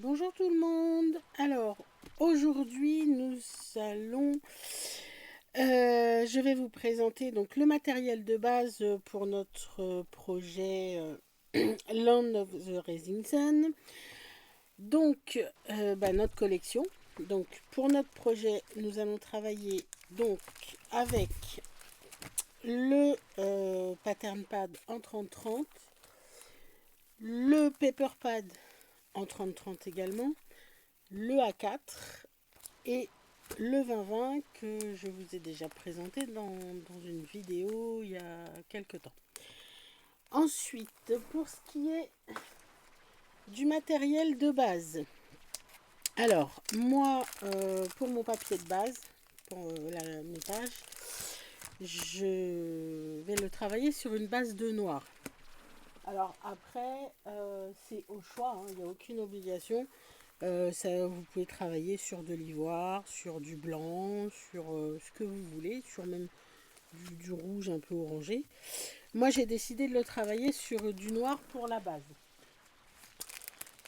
Bonjour tout le monde. Alors, aujourd'hui, je vais vous présenter donc le matériel de base pour notre projet Land of the Rising Sun. Donc, notre collection. Donc, pour notre projet, nous allons travailler donc avec le pattern pad en 30-30, le paper pad en 30-30 également, le A4 et le 20-20 que je vous ai déjà présenté dans une vidéo il y a quelques temps. Ensuite, pour ce qui est du matériel de base, alors moi, pour mon papier de base, pour mes pages, je vais le travailler sur une base de noir. Alors après, c'est au choix, hein, il n'y a aucune obligation. Vous pouvez travailler sur de l'ivoire, sur du blanc, sur ce que vous voulez, sur même du rouge un peu orangé. Moi, j'ai décidé de le travailler sur du noir pour la base.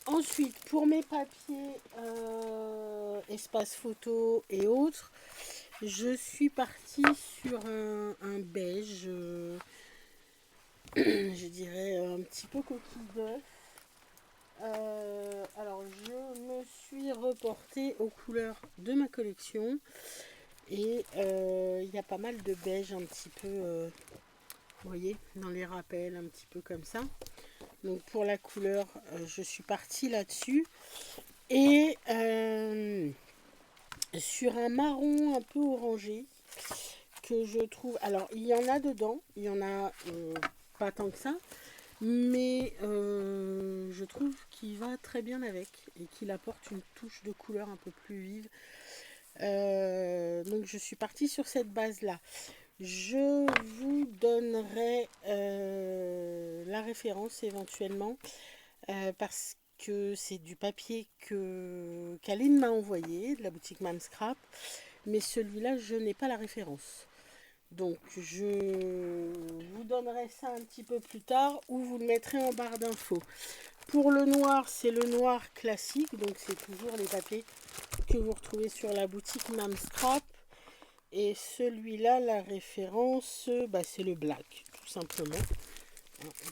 Ensuite, pour mes papiers, espace photo et autres, je suis partie sur un beige, je dirais un petit peu coquille d'œuf. Alors, je me suis reportée aux couleurs de ma collection. Et il y a pas mal de beige un petit peu, vous voyez, dans les rappels, un petit peu comme ça. Donc pour la couleur, je suis partie là-dessus. Et sur un marron un peu orangé, que je trouve... Alors, il y en a dedans, il y en a pas tant que ça. Mais je trouve qu'il va très bien avec et qu'il apporte une touche de couleur un peu plus vive. Donc je suis partie sur cette base-là. Je vous donnerai la référence éventuellement parce que c'est du papier que qu'Aline m'a envoyé de la boutique Mam Scrap, mais celui-là je n'ai pas la référence. Donc je vous donnerai ça un petit peu plus tard ou vous le mettrez en barre d'infos. Pour le noir, c'est le noir classique, donc c'est toujours les papiers que vous retrouvez sur la boutique Mam Scrap. Et celui-là, la référence, c'est le black, tout simplement.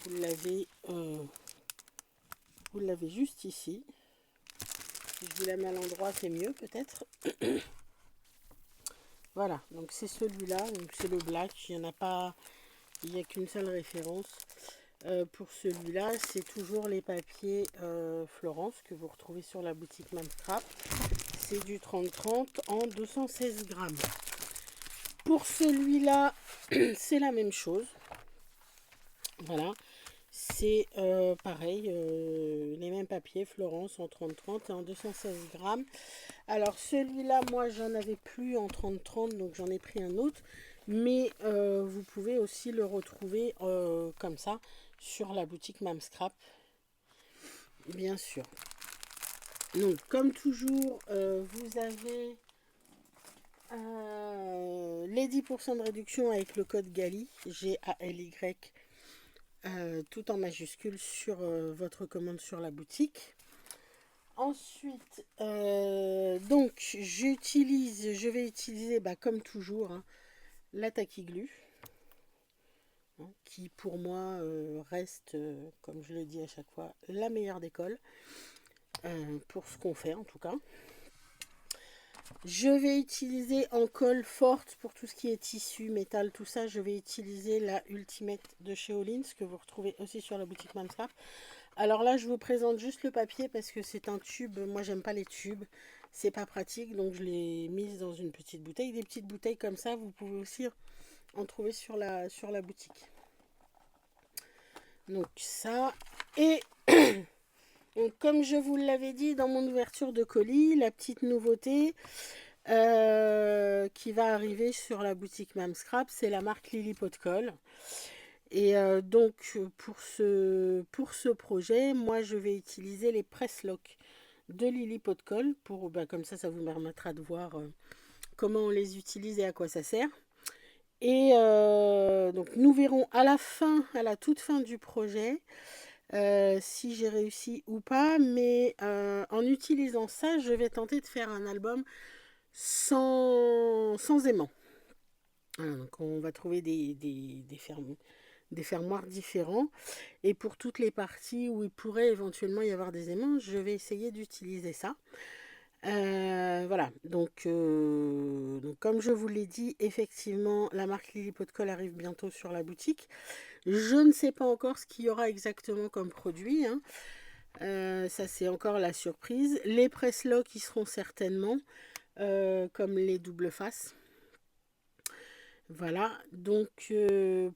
Vous l'avez juste ici. Si je vous la mets à l'endroit, c'est mieux peut-être. Voilà, donc c'est celui-là, donc c'est le black. Il n'y en a pas, il n'y a qu'une seule référence. Pour celui-là, c'est toujours les papiers Florence que vous retrouvez sur la boutique Mamstrap. C'est du 30-30 en 216 grammes. Pour celui-là, c'est la même chose. Voilà, c'est pareil, les mêmes papiers, Florence en 30-30 et en 216 grammes. Alors celui-là, moi, j'en avais plus en 30-30, donc j'en ai pris un autre. Mais vous pouvez aussi le retrouver comme ça sur la boutique Mam Scrap, bien sûr. Donc, comme toujours, vous avez les 10% de réduction avec le code GALY, G-A-L-Y, tout en majuscule sur votre commande sur la boutique. Ensuite, donc je vais utiliser comme toujours hein, la Tacky-Glu, hein, qui pour moi reste, comme je le dis à chaque fois, la meilleure d'école, pour ce qu'on fait en tout cas. Je vais utiliser en colle forte pour tout ce qui est tissu, métal, tout ça. Je vais utiliser la Ultimate de chez Olins que vous retrouvez aussi sur la boutique Mamstrap. Alors là, je vous présente juste le papier parce que c'est un tube. Moi, j'aime pas les tubes. C'est pas pratique, donc je l'ai mise dans une petite bouteille. Des petites bouteilles comme ça, vous pouvez aussi en trouver sur la boutique. Donc ça. Et donc, comme je vous l'avais dit dans mon ouverture de colis, la petite nouveauté qui va arriver sur la boutique Mam Scrap, c'est la marque Lily Pot de Colle. Et donc pour ce projet, moi je vais utiliser les press lock de Lily Pot de Colle pour comme ça vous permettra de voir comment on les utilise et à quoi ça sert. Et donc nous verrons à la toute fin du projet si j'ai réussi ou pas, mais en utilisant ça, je vais tenter de faire un album sans aimant. Voilà, donc on va trouver des fermoirs différents. Et pour toutes les parties où il pourrait éventuellement y avoir des aimants, je vais essayer d'utiliser ça. Voilà, donc comme je vous l'ai dit, effectivement, la marque Lily Pot de Colle arrive bientôt sur la boutique. Je ne sais pas encore ce qu'il y aura exactement comme produit, hein. Ça, c'est encore la surprise. Les press-locs y seront certainement, comme les double faces. Voilà, donc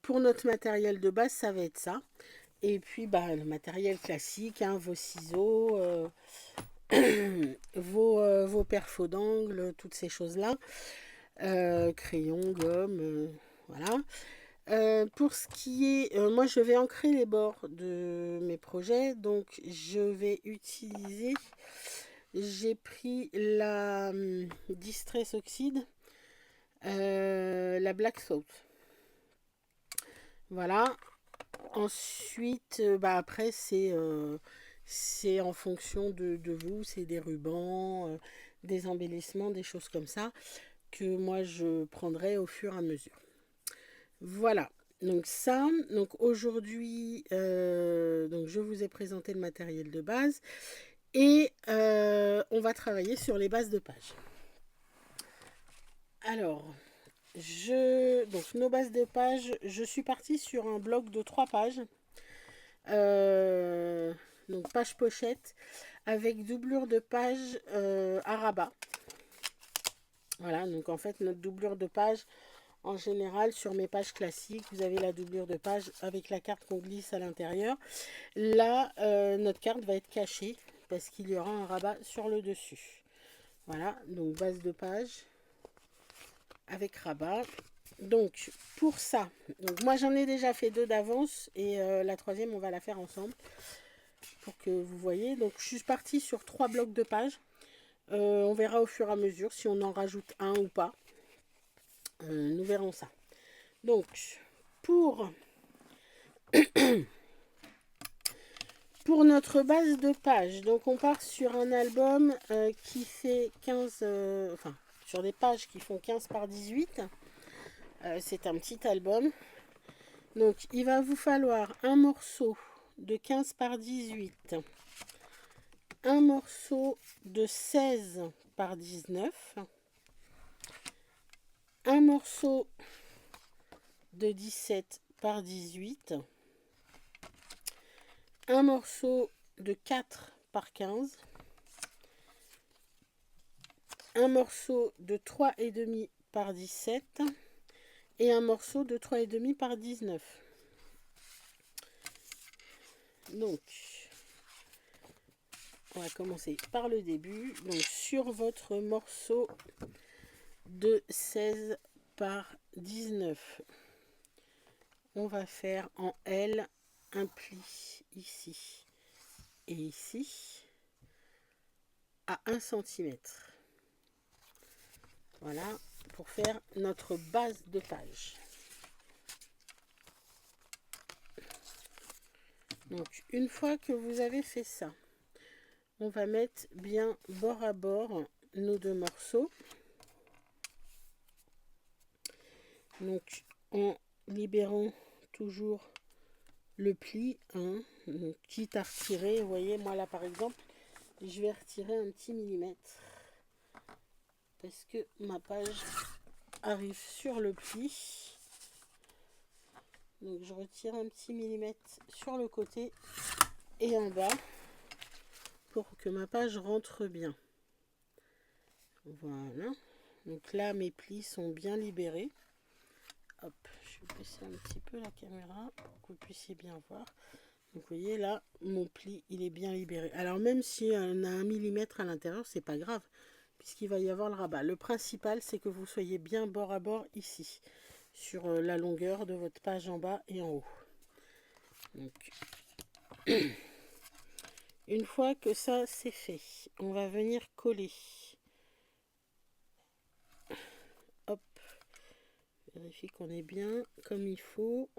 pour notre matériel de base, ça va être ça. Et puis, bah, le matériel classique, hein, vos ciseaux, vos perfos d'angle, toutes ces choses-là. Crayon, gomme, voilà. Pour ce qui est, moi je vais ancrer les bords de mes projets, donc je vais utiliser, j'ai pris la Distress Oxide, la Black Salt. Voilà. Ensuite, bah après c'est en fonction de vous, c'est des rubans, des embellissements, des choses comme ça que moi je prendrai au fur et à mesure. Voilà, donc ça, donc aujourd'hui, donc je vous ai présenté le matériel de base et on va travailler sur les bases de page. Alors, donc nos bases de page, je suis partie sur un bloc de 3 pages, donc page pochette, avec doublure de page à rabat. Voilà, donc en fait notre doublure de page, en général, sur mes pages classiques, vous avez la doublure de page avec la carte qu'on glisse à l'intérieur. Là, notre carte va être cachée parce qu'il y aura un rabat sur le dessus. Voilà, donc base de page avec rabat. Donc, pour ça, donc moi j'en ai déjà fait 2 d'avance et la troisième, on va la faire ensemble pour que vous voyez. Donc, je suis partie sur 3 blocs de pages. On verra au fur et à mesure si on en rajoute un ou pas. Nous verrons ça. Donc, pour notre base de page, donc on part sur un album qui fait 15, enfin, sur des pages qui font 15 par 18. C'est un petit album. Donc, il va vous falloir un morceau de 15 par 18, un morceau de 16 par 19, un morceau de 17 par 18, un morceau de 4 par 15, un morceau de 3,5 par 17 et un morceau de 3,5 par 19. Donc, on va commencer par le début. Donc, sur votre morceau de 16 par 19, on va faire en L un pli ici et ici à 1 cm. Voilà, pour faire notre base de page. Donc, une fois que vous avez fait ça, on va mettre bien bord à bord nos 2 morceaux. Donc, en libérant toujours le pli, hein, donc, quitte à retirer, vous voyez, moi là par exemple, je vais retirer un petit millimètre parce que ma page arrive sur le pli. Donc je retire un petit millimètre sur le côté et en bas pour que ma page rentre bien. Voilà. Donc là, mes plis sont bien libérés. Hop, je vais baisser un petit peu la caméra pour que vous puissiez bien voir. Donc vous voyez là, mon pli, il est bien libéré. Alors même si on a 1 millimètre à l'intérieur, c'est pas grave, puisqu'il va y avoir le rabat. Le principal, c'est que vous soyez bien bord à bord ici, sur la longueur de votre page en bas et en haut. Donc, une fois que ça c'est fait, on va venir coller. Hop, vérifie qu'on est bien comme il faut.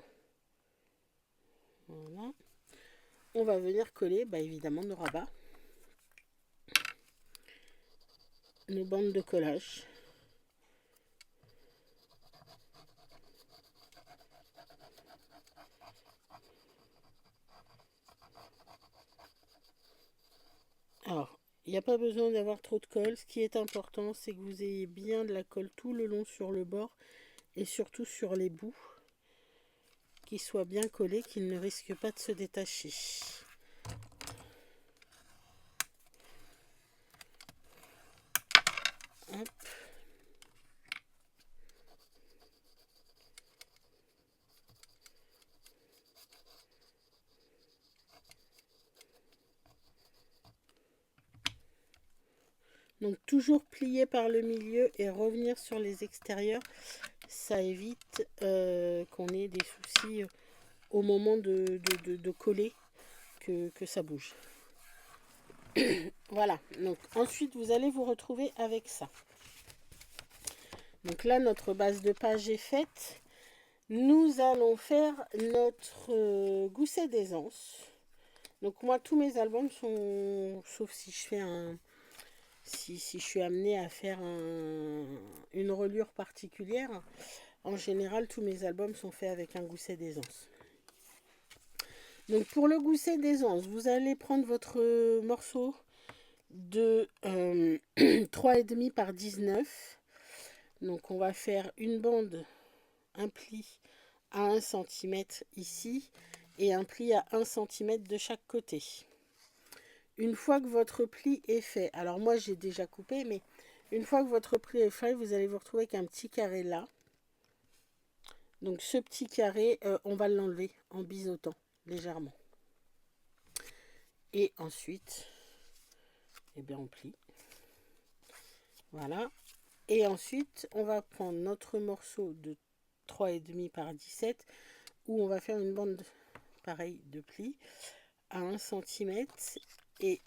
Voilà. on va venir coller évidemment nos rabats, nos bandes de collage. Alors, il n'y a pas besoin d'avoir trop de colle. Ce qui est important, c'est que vous ayez bien de la colle tout le long sur le bord et surtout sur les bouts, qu'il soit bien collé, qu'il ne risque pas de se détacher. Hop. Donc toujours plier par le milieu et revenir sur les extérieurs, ça évite qu'on ait des soucis au moment de coller, que ça bouge. Voilà, donc ensuite vous allez vous retrouver avec ça. Donc là notre base de page est faite. Nous allons faire notre gousset d'aisance. Donc moi tous mes albums sont, sauf si je fais si je suis amenée à faire une reliure particulière, en général tous mes albums sont faits avec un gousset d'aisance. Donc pour le gousset d'aisance, vous allez prendre votre morceau de 3,5 par 19. Donc on va faire une bande, un pli à 1 cm ici et un pli à 1 cm de chaque côté. Une fois que votre pli est fait, alors moi j'ai déjà coupé, mais une fois que votre pli est fait, vous allez vous retrouver avec un petit carré là. Donc ce petit carré, on va l'enlever en biseautant légèrement. Et ensuite, on plie. Voilà. Et ensuite, on va prendre notre morceau de 3,5 par 17 où on va faire une bande pareille de pli à 1 cm. Et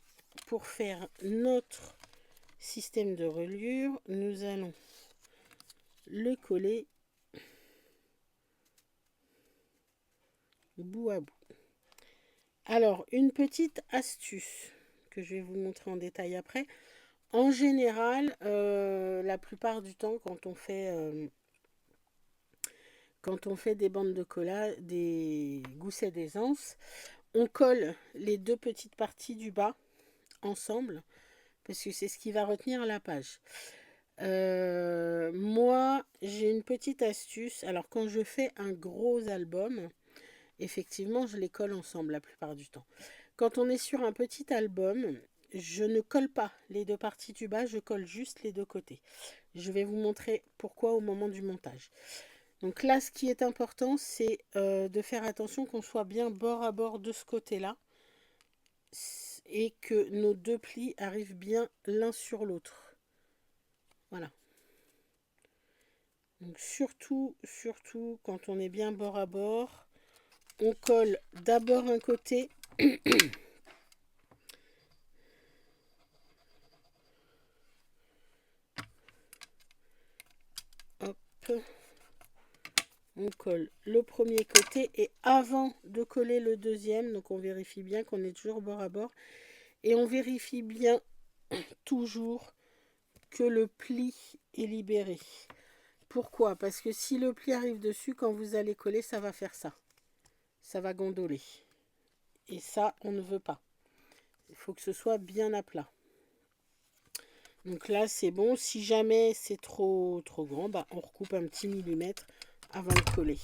pour faire notre système de reliure, nous allons le coller bout à bout. Alors, une petite astuce que je vais vous montrer en détail après. En général, la plupart du temps, quand on fait des bandes de collage, des goussets d'aisance, on colle les deux petites parties du bas ensemble parce que c'est ce qui va retenir la page. Moi, j'ai une petite astuce. Alors, quand je fais un gros album, effectivement, je les colle ensemble la plupart du temps. Quand on est sur un petit album, je ne colle pas les deux parties du bas, je colle juste les deux côtés. Je vais vous montrer pourquoi au moment du montage. Donc là, ce qui est important, c'est de faire attention qu'on soit bien bord à bord de ce côté-là et que nos deux plis arrivent bien l'un sur l'autre. Voilà. Donc surtout, quand on est bien bord à bord, on colle d'abord un côté. Hop. On colle le premier côté et avant de coller le deuxième, donc on vérifie bien qu'on est toujours bord à bord. Et on vérifie bien toujours que le pli est libéré. Pourquoi? Parce que si le pli arrive dessus, quand vous allez coller, ça va faire ça. Ça va gondoler. Et ça, on ne veut pas. Il faut que ce soit bien à plat. Donc là, c'est bon. Si jamais c'est trop grand, on recoupe un petit millimètre avant de coller.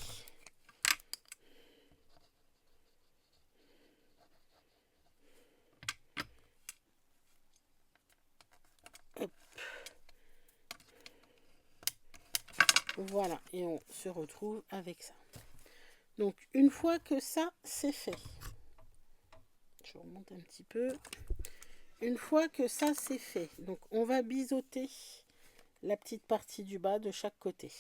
Hop. Voilà, et on se retrouve avec ça. Donc, une fois que ça, c'est fait, je remonte un petit peu. Une fois que ça, c'est fait, donc on va biseauter la petite partie du bas de chaque côté.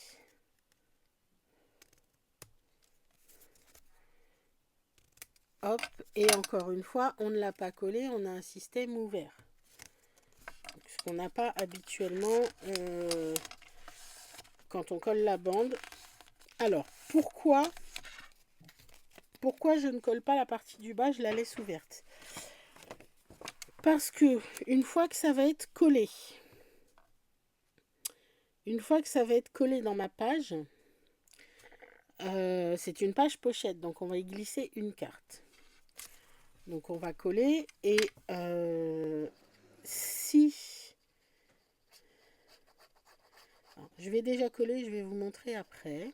Hop, et encore une fois, on ne l'a pas collé, on a un système ouvert. Donc, ce qu'on n'a pas habituellement quand on colle la bande. Alors, pourquoi pourquoi je ne colle pas la partie du bas, je la laisse ouverte. Parce que une fois que ça va être collé, dans ma page, c'est une page pochette, donc on va y glisser une carte. Donc on va coller et si... Alors, je vais déjà coller, je vais vous montrer après.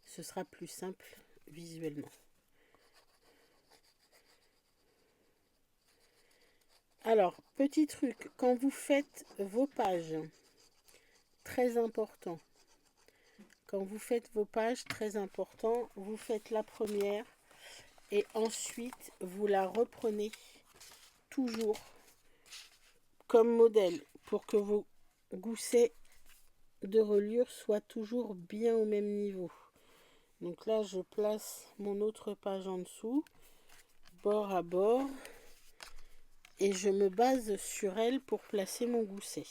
Ce sera plus simple visuellement. Alors, petit truc, quand vous faites vos pages, très important, vous faites la première et ensuite vous la reprenez toujours comme modèle pour que vos goussets de reliure soient toujours bien au même niveau. Donc là, je place mon autre page en dessous, bord à bord, et je me base sur elle pour placer mon gousset.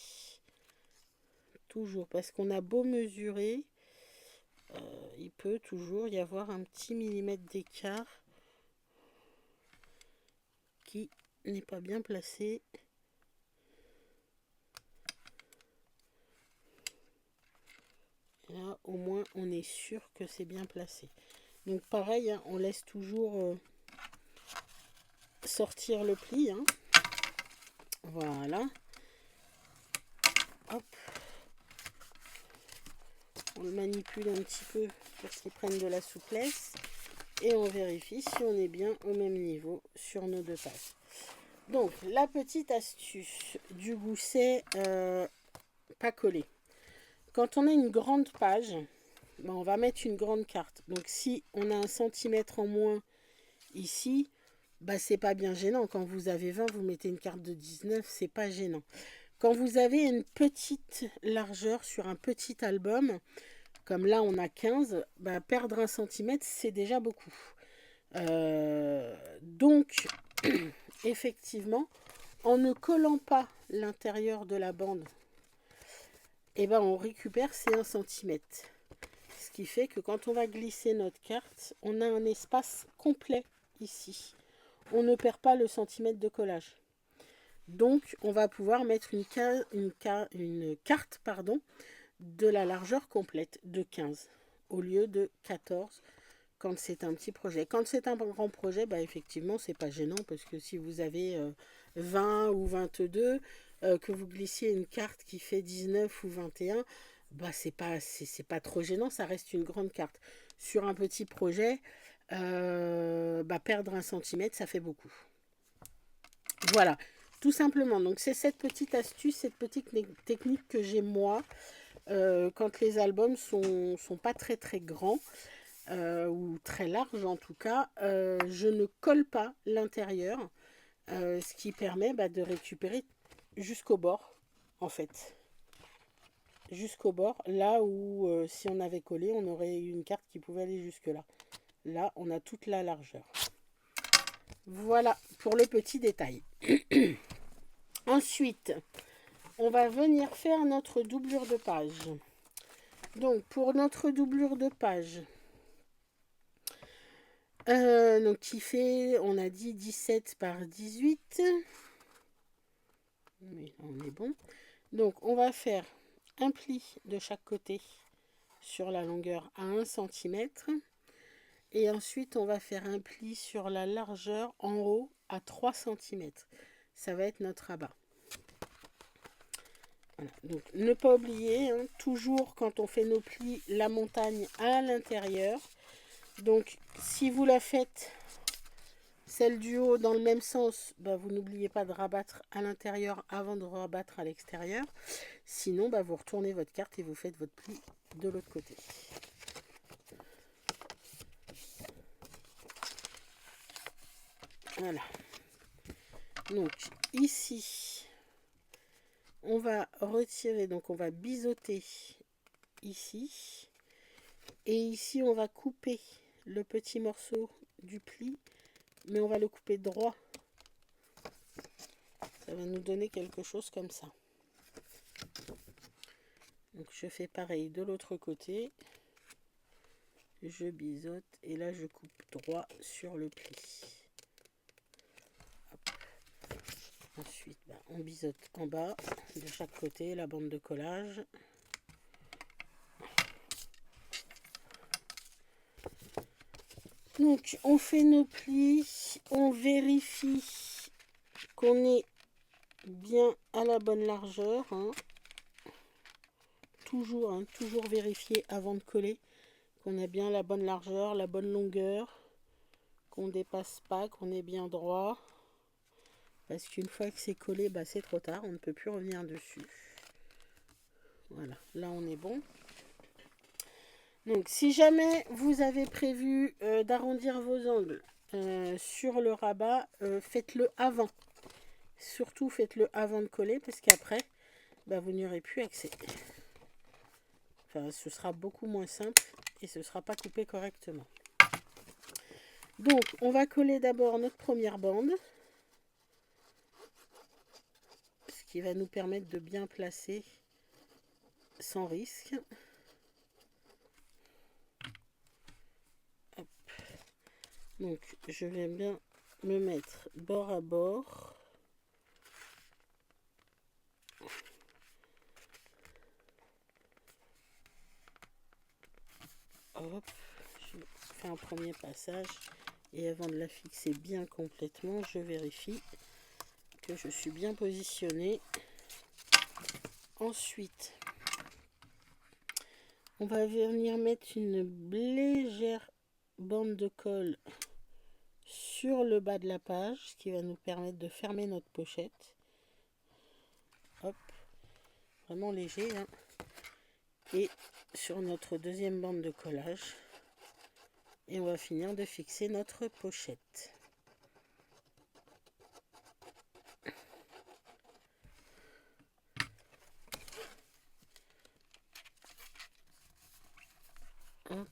Toujours, parce qu'on a beau mesurer, il peut toujours y avoir un petit millimètre d'écart qui n'est pas bien placé. Là, au moins, on est sûr que c'est bien placé. Donc pareil, hein, on laisse toujours sortir le pli. Hein. Voilà. Hop. On le manipule un petit peu pour qu'il prenne de la souplesse. Et on vérifie si on est bien au même niveau sur nos deux pages. Donc, la petite astuce du gousset pas collé. Quand on a une grande page, ben on va mettre une grande carte. Donc, si on a 1 centimètre en moins ici, bah c'est pas bien gênant. Quand vous avez 20, vous mettez une carte de 19, c'est pas gênant. Quand vous avez une petite largeur sur un petit album, comme là on a 15, bah perdre 1 centimètre, c'est déjà beaucoup. Donc, effectivement, en ne collant pas l'intérieur de la bande, eh ben, on récupère ces 1 centimètre. Ce qui fait que quand on va glisser notre carte, on a un espace complet ici. On ne perd pas le centimètre de collage. Donc, on va pouvoir mettre une carte de la largeur complète de 15 au lieu de 14 quand c'est un petit projet. Quand c'est un grand projet, bah, effectivement, c'est pas gênant parce que si vous avez 20 ou 22, que vous glissiez une carte qui fait 19 ou 21, bah, c'est pas trop gênant, ça reste une grande carte. Sur un petit projet, bah, perdre 1 centimètre, ça fait beaucoup. Voilà, tout simplement. Donc c'est cette petite astuce, cette petite technique que j'ai moi, quand les albums sont pas très très grands, ou très larges en tout cas, je ne colle pas l'intérieur, ce qui permet de récupérer jusqu'au bord, en fait. Jusqu'au bord, là où si on avait collé, on aurait eu une carte qui pouvait aller jusque là. Là, on a toute la largeur. Voilà pour le petit détail. Ensuite, on va venir faire notre doublure de page. Donc, pour notre doublure de page, donc qui fait, on a dit 17 par 18. Mais on est bon. Donc, on va faire un pli de chaque côté sur la longueur à 1 cm. Et ensuite, on va faire un pli sur la largeur en haut à 3 cm. Ça va être notre rabat. Voilà. Donc, ne pas oublier, hein, toujours quand on fait nos plis, la montagne à l'intérieur. Donc, si vous la faites, celle du haut, dans le même sens, bah, vous n'oubliez pas de rabattre à l'intérieur avant de rabattre à l'extérieur. Sinon, bah, vous retournez votre carte et vous faites votre pli de l'autre côté. Voilà. Donc, ici, on va retirer, donc on va biseauter ici. Et ici, on va couper le petit morceau du pli, mais on va le couper droit. Ça va nous donner quelque chose comme ça. Donc, je fais pareil de l'autre côté. je biseaute et là je coupe droit sur le pli. Hop. Ensuite on biseaute en bas de chaque côté la bande de collage. Donc on fait nos plis, on vérifie qu'on est bien à la bonne largeur, hein. Toujours vérifier avant de coller qu'on a bien la bonne largeur, la bonne longueur, qu'on ne dépasse pas, qu'on est bien droit. Parce qu'une fois que c'est collé, c'est trop tard, on ne peut plus revenir dessus. Voilà, là on est bon. Donc si jamais vous avez prévu d'arrondir vos angles sur le rabat, faites-le avant. Surtout faites-le avant de coller parce qu'après, vous n'y aurez plus accès. Enfin, ce sera beaucoup moins simple et ce ne sera pas coupé correctement. Donc, on va coller d'abord notre première bande. Ce qui va nous permettre de bien placer sans risque. Hop. Donc, je vais bien me mettre bord à bord. Hop, je fais un premier passage et avant de la fixer bien complètement, je vérifie que je suis bien positionnée. Ensuite, on va venir mettre une légère bande de colle sur le bas de la page, ce qui va nous permettre de fermer notre pochette. Hop, vraiment léger, hein. Et sur notre deuxième bande de collage. Et on va finir de fixer notre pochette. Hop,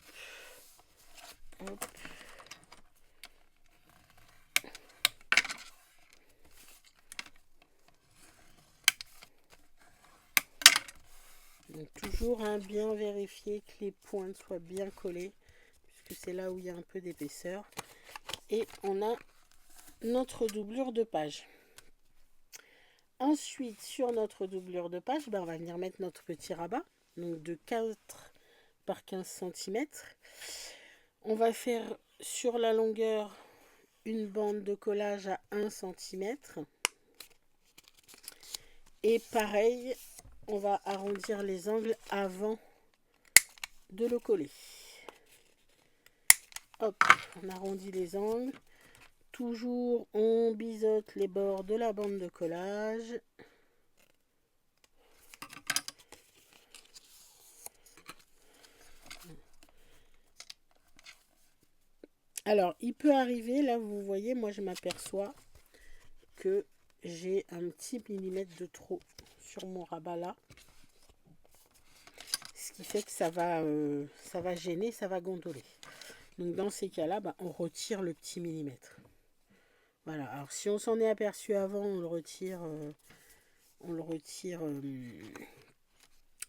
hop. Donc toujours bien vérifier que les pointes soient bien collées, puisque c'est là où il y a un peu d'épaisseur. Et on a notre doublure de page. Ensuite, sur notre doublure de page, on va venir mettre notre petit rabat, donc de 4 par 15 cm. On va faire sur la longueur une bande de collage à 1 cm. Et pareil, on va arrondir les angles avant de le coller. Hop, on arrondit les angles. Toujours, on biseaute les bords de la bande de collage. Alors, il peut arriver, là, vous voyez, moi, je m'aperçois que j'ai un petit millimètre de trop sur mon rabat là. Ce qui fait que ça va gêner, ça va gondoler. Donc, dans ces cas-là, on retire le petit millimètre. Voilà, alors si on s'en est aperçu avant, on le retire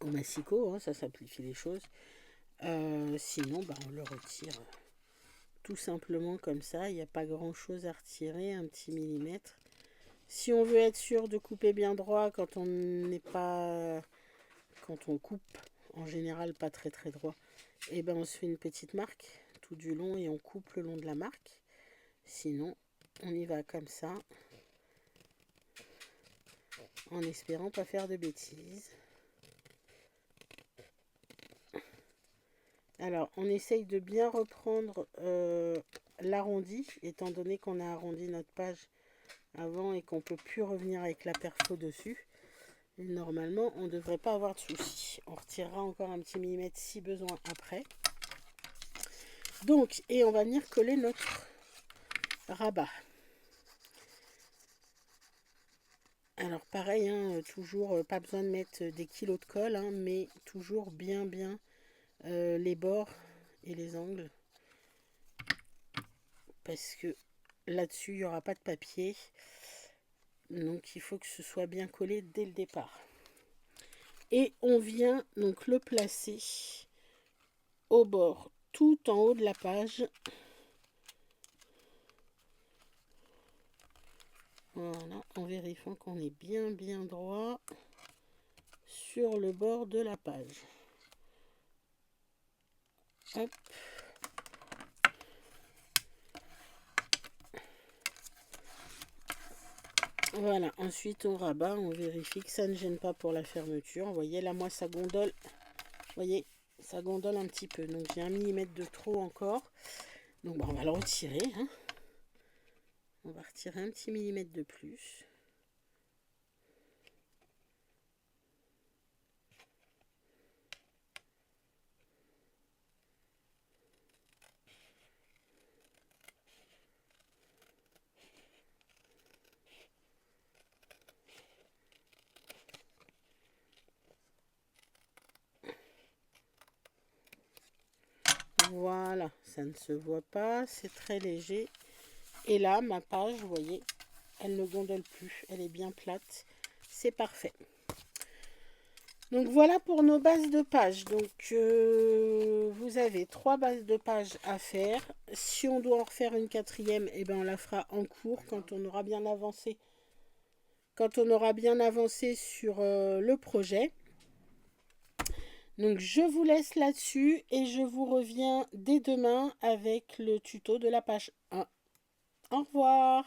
au massicot, hein, ça simplifie les choses. Sinon, on le retire tout simplement comme ça. Il n'y a pas grand chose à retirer, un petit millimètre. Si on veut être sûr de couper bien droit quand on coupe en général pas très très droit, et on se fait une petite marque tout du long et on coupe le long de la marque. Sinon, on y va comme ça, en espérant pas faire de bêtises. Alors, on essaye de bien reprendre l'arrondi, étant donné qu'on a arrondi notre page avant et qu'on ne peut plus revenir avec la perfo dessus. Et normalement, on ne devrait pas avoir de soucis. On retirera encore un petit millimètre si besoin après. Donc, et on va venir coller notre rabat. Alors pareil, hein, toujours pas besoin de mettre des kilos de colle, hein, mais toujours bien les bords et les angles. Parce que là-dessus, il n'y aura pas de papier. Donc il faut que ce soit bien collé dès le départ. Et on vient donc le placer au bord tout en haut de la page. Voilà, en vérifiant qu'on est bien droit sur le bord de la page. Hop. Voilà, ensuite on rabat, on vérifie que ça ne gêne pas pour la fermeture. Vous voyez, là moi ça gondole, vous voyez, ça gondole un petit peu. Donc j'ai 1 mm de trop encore. Donc on va le retirer. Hein. On va retirer un petit millimètre de plus. Voilà, ça ne se voit pas, c'est très léger. Et là, ma page, vous voyez, elle ne gondole plus, elle est bien plate. C'est parfait. Donc voilà pour nos bases de page. Donc vous avez 3 bases de page à faire. Si on doit en refaire une 4e, eh ben on la fera en cours quand on aura bien avancé. Quand on aura bien avancé sur le projet. Donc je vous laisse là-dessus et je vous reviens dès demain avec le tuto de la page 1. Au revoir!